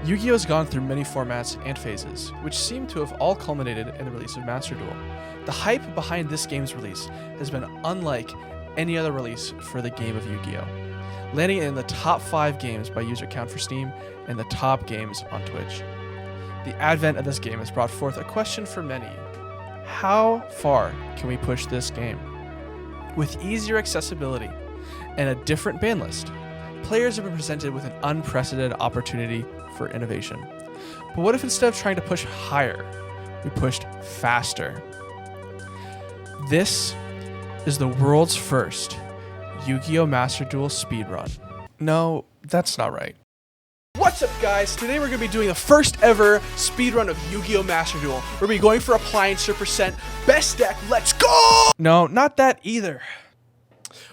Yu-Gi-Oh! Has gone through many formats and phases, which seem to have all culminated in the release of Master Duel. The hype behind this game's release has been unlike any other release for the game of Yu-Gi-Oh!, landing in the top 5 games by user count for Steam and the top games on Twitch. The advent of this game has brought forth a question for many. How far can we push this game? With easier accessibility and a different ban list, players have been presented with an unprecedented opportunity for innovation. But what if instead of trying to push higher, we pushed faster? This is the world's first Yu-Gi-Oh! Master Duel speedrun. No, that's not right. What's up, guys? Today we're going to be doing the first ever speedrun of Yu-Gi-Oh! Master Duel. We're going to be going for Appliancer percent. Best deck, let's go! No, not that either.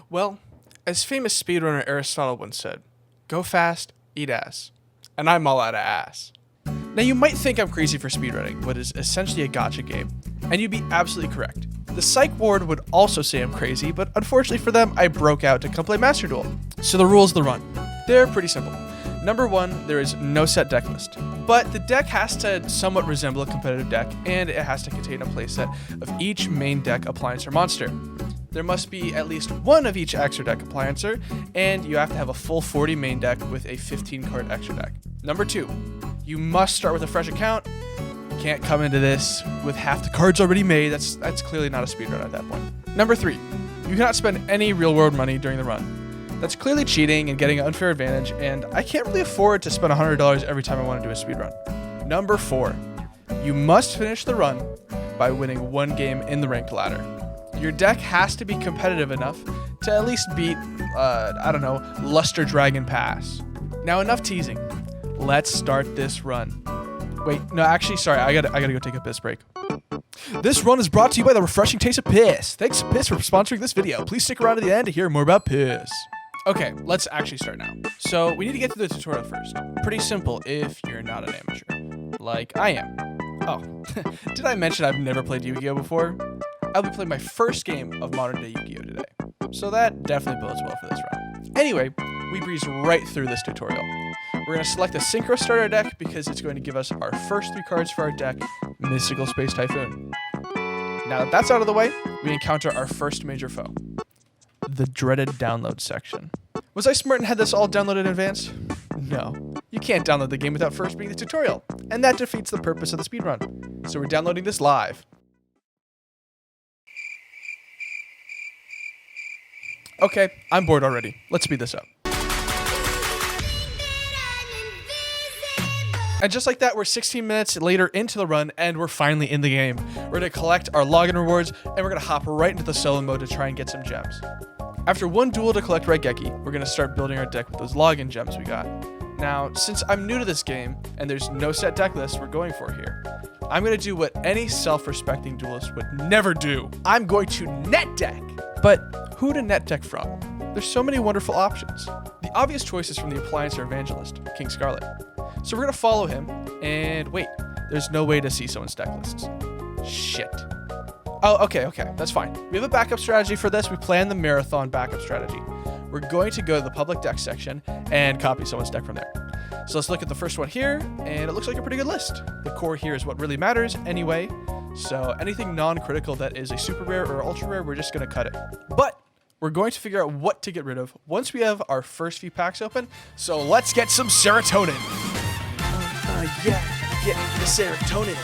Well, as famous speedrunner Aristotle once said, go fast, eat ass. And I'm all out of ass. Now you might think I'm crazy for speedrunning, what is essentially a gacha game, and you'd be absolutely correct. The psych ward would also say I'm crazy, but unfortunately for them, I broke out to come play Master Duel. So the rules of the run, they're pretty simple. Number 1, there is no set deck list, but the deck has to somewhat resemble a competitive deck, and it has to contain a playset of each main deck appliancer monster. There must be at least one of each extra deck appliancer, and you have to have a full 40 main deck with a 15 card extra deck. Number 2, you must start with a fresh account. You can't come into this with half the cards already made. That's clearly not a speedrun at that point. Number 3, you cannot spend any real world money during the run. That's clearly cheating and getting an unfair advantage, and I can't really afford to spend $100 every time I want to do a speedrun. Number 4, you must finish the run by winning one game in the ranked ladder. Your deck has to be competitive enough to at least beat, Luster Dragon Pass. Now enough teasing. Let's start this run. Wait, no, actually, sorry, I gotta go take a piss break. This run is brought to you by the refreshing taste of piss. Thanks to Piss for sponsoring this video. Please stick around to the end to hear more about piss. Okay, let's actually start now. So we need to get through the tutorial first. Pretty simple if you're not an amateur, like I am. Oh, did I mention I've never played Yu-Gi-Oh! Before? I'll be playing my first game of modern day Yu-Gi-Oh! Today. So that definitely bodes well for this run. Anyway, we breeze right through this tutorial. We're going to select a Synchro starter deck because it's going to give us our first 3 cards for our deck, Mystical Space Typhoon. Now that that's out of the way, we encounter our first major foe, the dreaded download section. Was I smart and had this all downloaded in advance? No. You can't download the game without first being the tutorial, and that defeats the purpose of the speedrun. So we're downloading this live. Okay, I'm bored already. Let's speed this up. And just like that, we're 16 minutes later into the run, and we're finally in the game. We're going to collect our login rewards, and we're going to hop right into the solo mode to try and get some gems. After one duel to collect Raigeki, we're going to start building our deck with those login gems we got. Now, since I'm new to this game, and there's no set deck list we're going for here, I'm going to do what any self-respecting duelist would never do. I'm going to net deck. But who to net deck from? There's so many wonderful options. The obvious choice is from the Appliancer Evangelist, King Scarlet. So we're going to follow him, and wait, there's no way to see someone's deck lists. Shit. Oh, okay, that's fine. We have a backup strategy for this. We planned the marathon backup strategy. We're going to go to the public deck section and copy someone's deck from there. So let's look at the first one here, and it looks like a pretty good list. The core here is what really matters anyway, so anything non-critical that is a super rare or ultra rare, we're just going to cut it. But we're going to figure out what to get rid of once we have our first few packs open, so let's get some serotonin. Yeah, get the serotonin.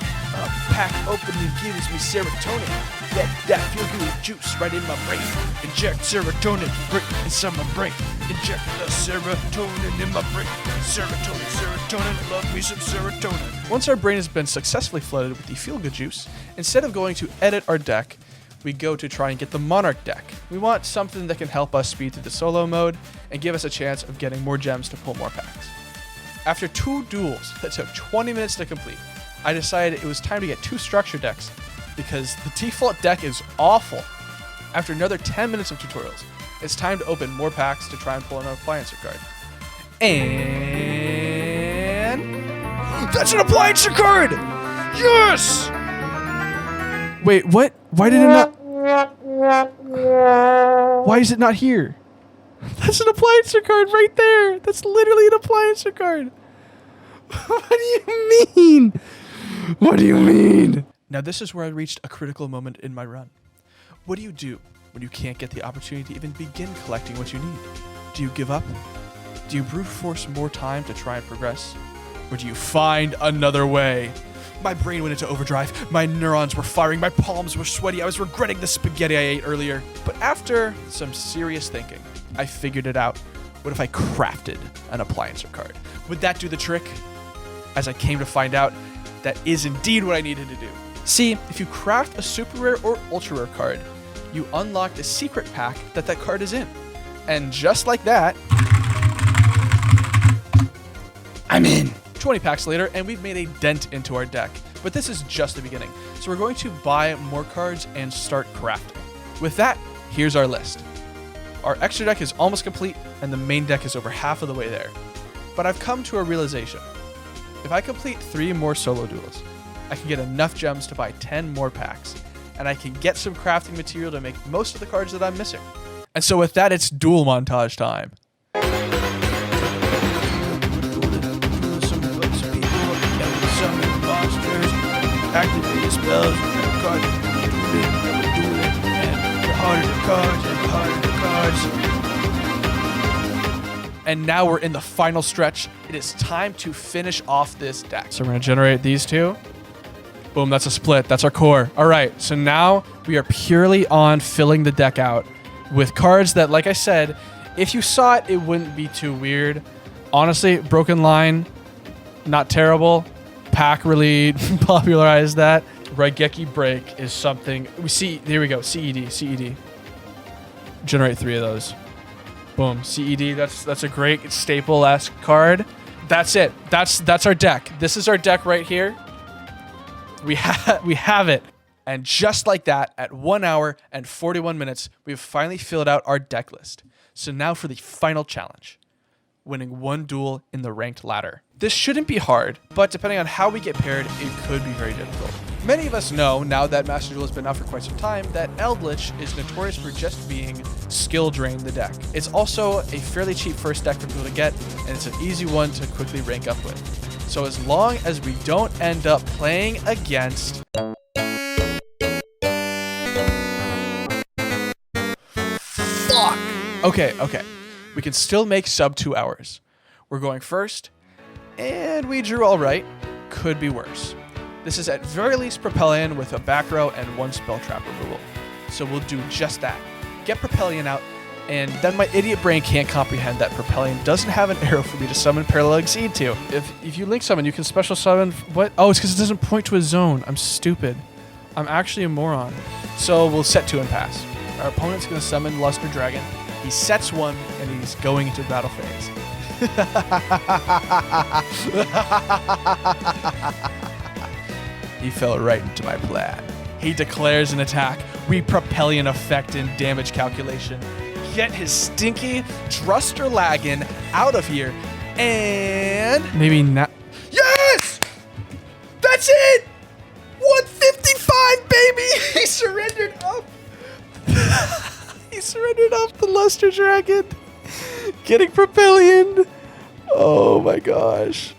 Pack opening gives me serotonin. Get that feel-good juice right in my brain. Inject serotonin right inside my brain. Inject the serotonin in my brain. Serotonin, love me some serotonin. Once our brain has been successfully flooded with the feel-good juice, instead of going to edit our deck, we go to try and get the Monarch deck. We want something that can help us speed through the solo mode and give us a chance of getting more gems to pull more packs. After 2 duels that took 20 minutes to complete, I decided it was time to get 2 structure decks because the default deck is awful. After another 10 minutes of tutorials, it's time to open more packs to try and pull another Appliancer card. And That's an Appliancer card! Yes! Wait, what? Why did it not... Why is it not here? That's an Appliancer card right there. That's literally an Appliancer card. What do you mean? What do you mean? Now this is where I reached a critical moment in my run. What do you do when you can't get the opportunity to even begin collecting what you need? Do you give up? Do you brute force more time to try and progress? Or do you find another way? My brain went into overdrive. My neurons were firing. My palms were sweaty. I was regretting the spaghetti I ate earlier. But after some serious thinking, I figured it out. What if I crafted an Appliancer card? Would that do the trick? As I came to find out, that is indeed what I needed to do. See, if you craft a super rare or ultra rare card, you unlock the secret pack that card is in. And just like that, I'm in. 20 packs later, and we've made a dent into our deck. But this is just the beginning. So we're going to buy more cards and start crafting. With that, here's our list. Our extra deck is almost complete, and the main deck is over half of the way there. But I've come to a realization. If I complete 3 more solo duels, I can get enough gems to buy 10 more packs, and I can get some crafting material to make most of the cards that I'm missing. And so with that, it's duel montage time. Summon monsters, activate spells, cards, and the harder the cards, and the harder the cards. And now we're in the final stretch. It is time to finish off this deck. So we're gonna generate these 2. Boom, that's a split. That's our core. All right, so now we are purely on filling the deck out with cards that, like I said, if you saw it, it wouldn't be too weird. Honestly, Broken Line, not terrible. Pack really popularized that. Raigeki Break is something we see. There we go. CED. Generate 3 of those. Boom. CED. That's a great staple-esque card. That's it. That's our deck. This is our deck right here. We have it. And just like that, at 1 hour and 41 minutes, we've finally filled out our deck list. So now for the final challenge. Winning 1 duel in the ranked ladder. This shouldn't be hard, but depending on how we get paired, it could be very difficult. Many of us know, now that Master Duel has been out for quite some time, that Eldritch is notorious for just being skill drain the deck. It's also a fairly cheap first deck for people to get, and it's an easy one to quickly rank up with. So as long as we don't end up playing against... Fuck! Okay. We can still make sub 2 hours. We're going first, and we drew all right. Could be worse. This is at very least Propellion with a back row and 1 spell trap removal. So we'll do just that. Get Propellion out, and then my idiot brain can't comprehend that Propellion doesn't have an arrow for me to summon Parallel Exceed to. If you link summon, you can special summon... What? Oh, it's because it doesn't point to a zone. I'm stupid. I'm actually a moron. So we'll set 2 and pass. Our opponent's going to summon Luster Dragon. He sets 1, and he's going into battle phase. He fell right into my plan. He declares an attack. We Propellion effect in damage calculation. Get his stinky Druster Lagan out of here. And... maybe not... Yes! That's it! 155, baby! He surrendered up. He surrendered up the Luster Dragon. Getting Propellion. Oh my gosh.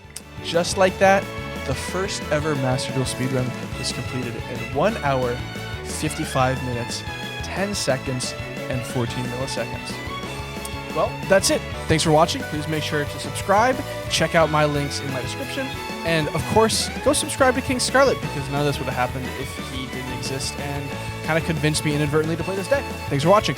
Just like that, the first ever Master Duel speedrun is completed in 1 hour, 55 minutes, 10 seconds, and 14 milliseconds. Well, that's it. Thanks for watching. Please make sure to subscribe. Check out my links in my description. And of course, go subscribe to King Scarlet, because none of this would have happened if he didn't exist and kind of convinced me inadvertently to play this deck. Thanks for watching.